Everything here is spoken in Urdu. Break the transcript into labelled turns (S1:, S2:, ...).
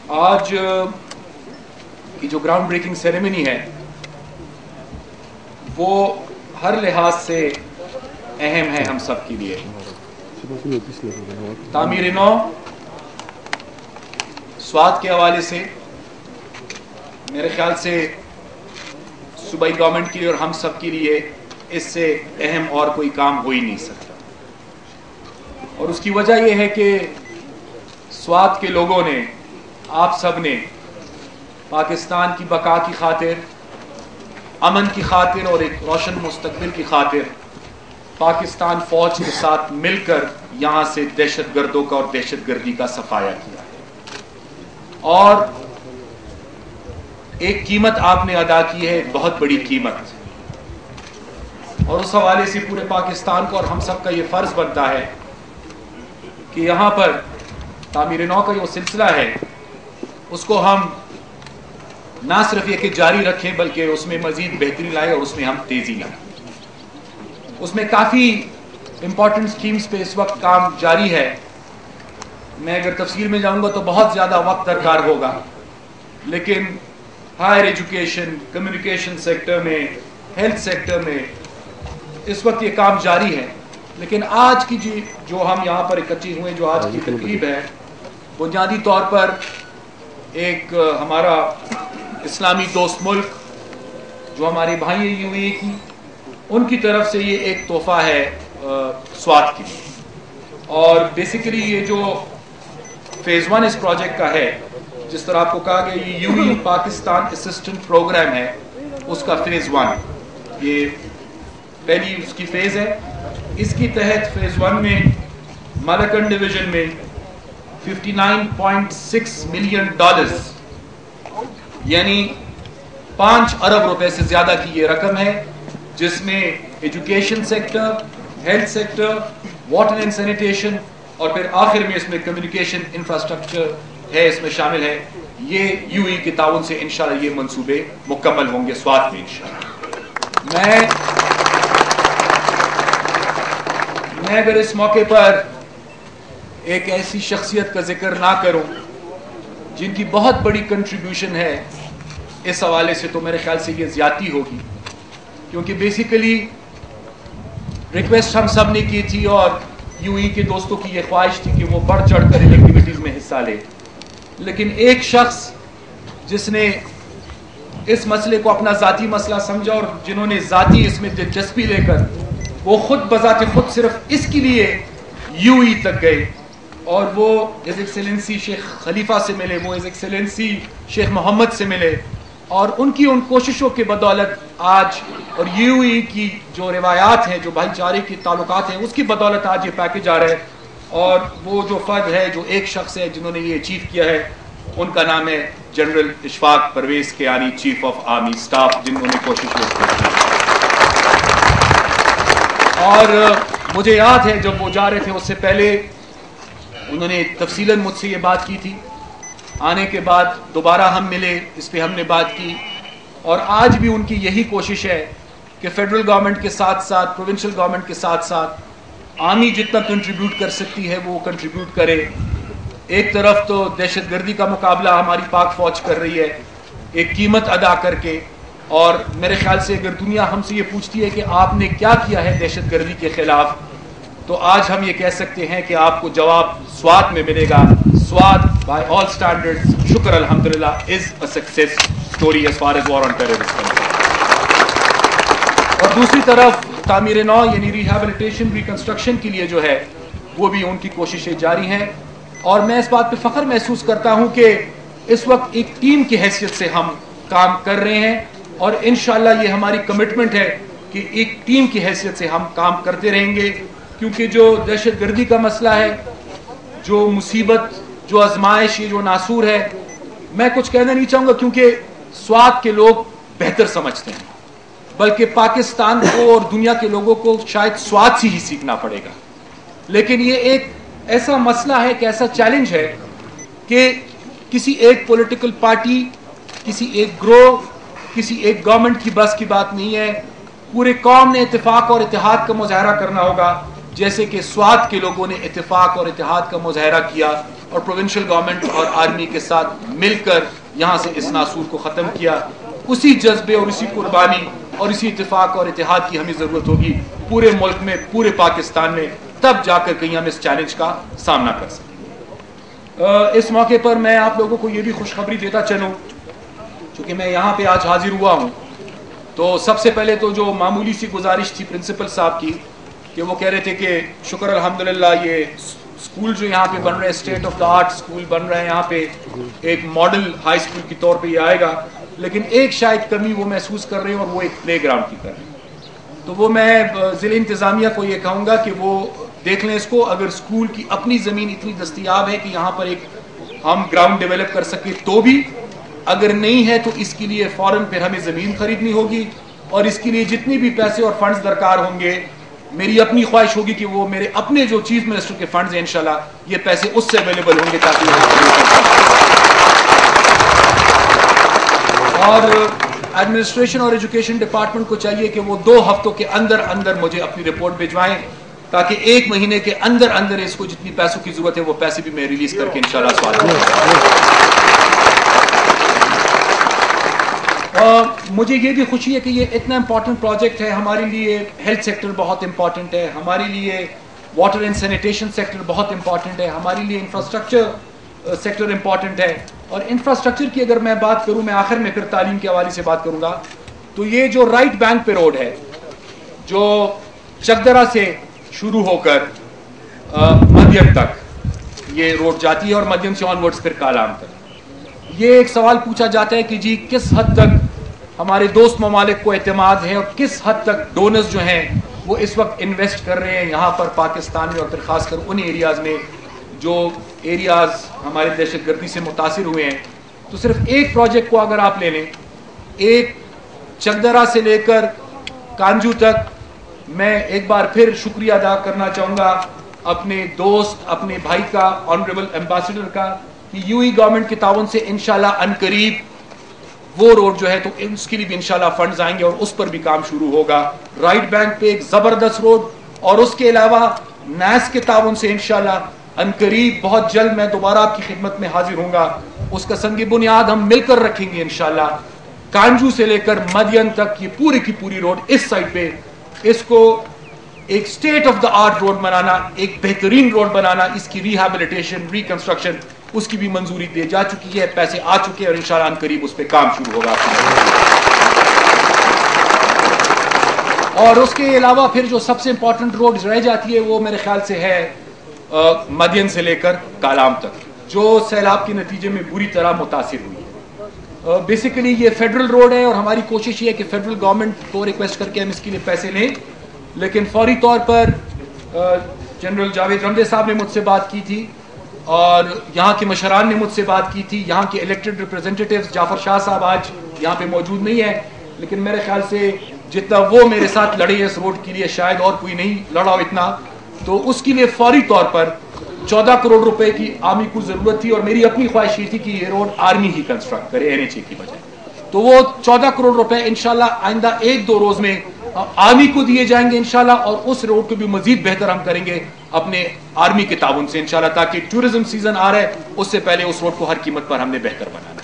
S1: آج کی جو گراؤنڈ بریکنگ سیریمنی ہے وہ ہر لحاظ سے اہم ہے ہم سب کے لیے. تعمیر نو سوات کے حوالے سے میرے خیال سے صوبائی گورنمنٹ کے لیے اور ہم سب کے لیے اس سے اہم اور کوئی کام ہو ہی نہیں سکتا. اور اس کی وجہ یہ ہے کہ سوات کے لوگوں نے، آپ سب نے پاکستان کی بقا کی خاطر، امن کی خاطر اور ایک روشن مستقبل کی خاطر پاکستان فوج کے ساتھ مل کر یہاں سے دہشت گردوں کا اور دہشت گردی کا صفایا کیا ہے. اور ایک قیمت آپ نے ادا کی ہے، ایک بہت بڑی قیمت. اور اس حوالے سے پورے پاکستان کو اور ہم سب کا یہ فرض بنتا ہے کہ یہاں پر تعمیر نو کا جو سلسلہ ہے اس کو ہم نہ صرف یہ کہ جاری رکھیں بلکہ اس میں مزید بہتری لائیں اور اس میں ہم تیزی لائیں. اس میں کافی امپورٹنٹ سکیمز پہ اس وقت کام جاری ہے. میں اگر تفصیل میں جاؤں گا تو بہت زیادہ وقت درکار ہوگا، لیکن ہائر ایجوکیشن، کمیونیکیشن سیکٹر میں، ہیلتھ سیکٹر میں اس وقت یہ کام جاری ہے. لیکن آج کی جو ہم یہاں پر اکٹھے ہوئے، جو آج کی تقریب ہے، بنیادی طور پر ایک ہمارا اسلامی دوست ملک جو ہمارے بھائی یو اے کی، ان کی طرف سے یہ ایک تحفہ ہے سوات کے لیے. اور بیسیکلی یہ جو فیز 1 اس پروجیکٹ کا ہے، جس طرح آپ کو کہا گیا یہ U A Pakistan assistant program ہے، اس کا فیز 1 یہ پہلی اس کی فیز ہے. اس کی تحت فیز 1 میں مالکن ڈویژن میں $59.6 ملین یعنی 5 ارب روپے سے زیادہ کی یہ رقم ہے، جس میں education sector, health sector, water and sanitation اور پھر آخر میں اس میں کمیونیکیشن انفراسٹرکچر ہے، اس میں شامل ہے. یہ یو اے کے تعاون سے انشاءاللہ یہ منصوبے مکمل ہوں گے سوات میں انشاءاللہ. میں اگر اس موقع پر ایک ایسی شخصیت کا ذکر نہ کروں جن کی بہت بڑی کنٹریبیوشن ہے اس حوالے سے، تو میرے خیال سے یہ زیادتی ہوگی. کیونکہ بیسیکلی ریکویسٹ ہم سب نے کی تھی اور یو ای کے دوستوں کی یہ خواہش تھی کہ وہ بڑھ چڑھ کر ان ایکٹیویٹیز میں حصہ لے. لیکن ایک شخص جس نے اس مسئلے کو اپنا ذاتی مسئلہ سمجھا اور جنہوں نے ذاتی اس میں دلچسپی لے کر وہ خود بذات خود صرف اس کے لیے یو ای تک گئے اور وہ ہز ایکسیلنسی شیخ خلیفہ سے ملے، وہ ہز ایکسیلنسی شیخ محمد سے ملے، اور ان کی ان کوششوں کے بدولت آج اور یو ای کی جو روایات ہیں، جو بھائی چارے کے تعلقات ہیں، اس کی بدولت آج یہ پیکج آ رہا ہے. اور وہ جو فرد ہے، جو ایک شخص ہے جنہوں نے یہ اچیو کیا ہے، ان کا نام ہے general Ashfaq Pervez Kayani, chief of army staff, جنہوں نے کوشش کی. اور مجھے یاد ہے جب وہ جا رہے تھے اس سے پہلے انہوں نے تفصیلاً مجھ سے یہ بات کی تھی. آنے کے بعد دوبارہ ہم ملے، اس پہ ہم نے بات کی، اور آج بھی ان کی یہی کوشش ہے کہ فیڈرل گورنمنٹ کے ساتھ ساتھ، پروونشل گورنمنٹ کے ساتھ ساتھ آرمی جتنا کنٹریبیوٹ کر سکتی ہے وہ کنٹریبیوٹ کرے. ایک طرف تو دہشت گردی کا مقابلہ ہماری پاک فوج کر رہی ہے ایک قیمت ادا کر کے، اور میرے خیال سے اگر دنیا ہم سے یہ پوچھتی ہے کہ آپ نے کیا کیا ہے دہشت گردی کے خلاف، تو آج ہم یہ کہہ سکتے ہیں کہ آپ کو جواب سوات میں ملے گا. سوات بائی آل اسٹینڈرڈز، شکر الحمدللہ، is a success story as far as war on terrorism. اور دوسری طرف تعمیر نو یعنی ریہیبلیٹیشن، ریکنسٹرکشن کے لیے جو ہے وہ بھی ان کی کوششیں جاری ہیں. اور میں اس بات پہ فخر محسوس کرتا ہوں کہ اس وقت ایک ٹیم کی حیثیت سے ہم کام کر رہے ہیں، اور انشاءاللہ یہ ہماری کمٹمنٹ ہے کہ ایک ٹیم کی حیثیت سے ہم کام کرتے رہیں گے. کیونکہ جو دہشت گردی کا مسئلہ ہے، جو مصیبت، جو آزمائش، یہ جو ناسور ہے، میں کچھ کہنا نہیں چاہوں گا کیونکہ سوات کے لوگ بہتر سمجھتے ہیں، بلکہ پاکستان کو اور دنیا کے لوگوں کو شاید سوات سے ہی سیکھنا پڑے گا. لیکن یہ ایک ایسا مسئلہ ہے، ایک ایسا چیلنج ہے کہ کسی ایک پولیٹیکل پارٹی، کسی ایک گروہ، کسی ایک گورنمنٹ کی بس کی بات نہیں ہے. پورے قوم نے اتفاق اور اتحاد کا مظاہرہ کرنا ہوگا، جیسے کہ سوات کے لوگوں نے اتفاق اور اتحاد کا مظاہرہ کیا اور پروونشل گورنمنٹ اور آرمی کے ساتھ مل کر یہاں سے اس ناسور کو ختم کیا. اسی جذبے اور اسی قربانی اور اسی اتفاق اور اتحاد کی ہمیں ضرورت ہوگی پورے ملک میں, پورے پاکستان میں, تب جا کر کہیں ہم اس چیلنج کا سامنا کر سکیں. اس موقع پر میں آپ لوگوں کو یہ بھی خوشخبری دیتا چلوں, چونکہ میں یہاں پہ آج حاضر ہوا ہوں, تو سب سے پہلے تو جو معمولی سی گزارش تھی پرنسپل صاحب کی کہ وہ کہہ رہے تھے کہ شکر الحمدللہ یہ اسکول جو یہاں پہ بن رہے ہیں state of the art school بن رہے ہیں یہاں پہ, ایک ماڈل ہائی اسکول کے طور پہ یہ آئے گا, لیکن ایک شاید کمی وہ محسوس کر رہے ہیں اور وہ ایک پلے گراؤنڈ کی کر رہے ہیں. تو وہ میں ضلع انتظامیہ کو یہ کہوں گا کہ وہ دیکھ لیں اس کو, اگر اسکول کی اپنی زمین اتنی دستیاب ہے کہ یہاں پر ایک ہم گراؤنڈ ڈیولپ کر سکیں تو بھی, اگر نہیں ہے تو اس کے لیے فوراً پھر ہمیں زمین خریدنی ہوگی, اور اس کے لیے جتنی بھی پیسے اور فنڈز درکار ہوں گے, میری اپنی خواہش ہوگی کہ وہ میرے اپنے جو چیف منسٹر کے فنڈز ہیں انشاءاللہ یہ پیسے اس سے اویلیبل ہوں گے تاکہ اور ایڈمنسٹریشن اور ایجوکیشن ڈپارٹمنٹ کو چاہیے کہ وہ 2 ہفتوں کے اندر اندر مجھے اپنی رپورٹ بھجوائیں تاکہ 1 مہینے کے اندر اندر اس کو جتنی پیسوں کی ضرورت ہے وہ پیسے بھی میں ریلیز کر کے انشاءاللہ سوال کروں. مجھے یہ بھی خوشی ہے کہ یہ اتنا امپورٹنٹ پروجیکٹ ہے ہمارے لیے. ہیلتھ سیکٹر بہت امپورٹنٹ ہے ہمارے لیے, واٹر اینڈ سینیٹیشن سیکٹر بہت امپورٹنٹ ہے ہمارے لیے, انفراسٹرکچر سیکٹر امپورٹنٹ ہے. اور انفراسٹرکچر کی اگر میں بات کروں, میں آخر میں پھر تعلیم کے حوالے سے بات کروں گا, تو یہ جو رائٹ بینک پہ روڈ ہے جو چکدرہ سے شروع ہو کر مدین تک یہ روڈ جاتی ہے اور مدین سے آن ورڈز پھر کالام تک, یہ ایک سوال پوچھا جاتا ہے کہ جی کس حد تک ہمارے دوست ممالک کو اعتماد ہے اور کس حد تک ڈونرز جو ہیں وہ اس وقت انویسٹ کر رہے ہیں یہاں پر پاکستان میں, اور پھر خاص کر ان ایریاز میں جو ایریاز ہمارے دہشت گردی سے متاثر ہوئے ہیں. تو صرف ایک پروجیکٹ کو اگر آپ لے لیں, ایک چکدرہ سے لے کر کانجو تک, میں ایک بار پھر شکریہ ادا کرنا چاہوں گا اپنے دوست اپنے بھائی کا, آنریبل ایمبیسڈر کا, کہ یو ای گورنمنٹ کے تعاون سے انشاءاللہ عنقریب وہ روڈ جو ہے تو اس کے لیے بھی انشاءاللہ فنڈز آئیں گے اور اس پر بھی کام شروع ہوگا. رائٹ بینک پہ ایک زبردست روڈ, اور اس کے علاوہ نیس کے تعاون سے انشاءاللہ عنقریب بہت جلد میں دوبارہ آپ کی خدمت میں حاضر ہوں گا, اس کا سنگ بنیاد ہم مل کر رکھیں گے انشاءاللہ. کانجو سے لے کر مدین تک یہ پوری کی پوری روڈ اس سائڈ پہ, اس کو ایک state of the art road بنانا, ایک بہترین روڈ بنانا, اس کی ریہیبلیٹیشن ریکنسٹرکشن اس کی بھی منظوری دی جا چکی ہے, پیسے آ چکے ہیں اور انشاءاللہ عنقریب اس پہ کام شروع ہوگا. اور اس کے علاوہ پھر جو سب سے امپورٹنٹ روڈ رہ جاتی ہے وہ میرے خیال سے ہے مدین سے لے کر کالام تک, جو سیلاب کے نتیجے میں بری طرح متاثر ہوئی ہے. بیسیکلی یہ فیڈرل روڈ ہے اور ہماری کوشش یہ ہے کہ فیڈرل گورنمنٹ کو ریکویسٹ کر کے ہم اس کے لیے پیسے لیں, لیکن فوری طور پر جنرل جاوید رمدے صاحب نے مجھ سے بات کی تھی اور یہاں کے مشران نے مجھ سے بات کی تھی. یہاں کے الیکٹڈ ریپرزینٹیٹیوز, جعفر شاہ صاحب آج یہاں پہ موجود نہیں ہے, لیکن میرے خیال سے جتنا وہ میرے ساتھ لڑے اس روڈ کے لیے شاید اور کوئی نہیں لڑا ہو اتنا, تو اس کے لیے فوری طور پر 14 کروڑ روپے کی آرمی کو ضرورت تھی, اور میری اپنی خواہش یہ تھی کہ یہ روڈ آرمی ہی کنسٹرکٹ کرے NHA کی بجائے. تو وہ 14 کروڑ روپے انشاءاللہ آئندہ 1-2 روز میں آرمی کو دیے جائیں گے انشاءاللہ, اور اس روڈ کو بھی مزید بہتر ہم کریں گے اپنے آرمی کے تعاون سے انشاءاللہ, تاکہ ٹورزم سیزن آ رہا ہے اس سے پہلے اس روڈ کو ہر قیمت پر ہم نے بہتر بنایا.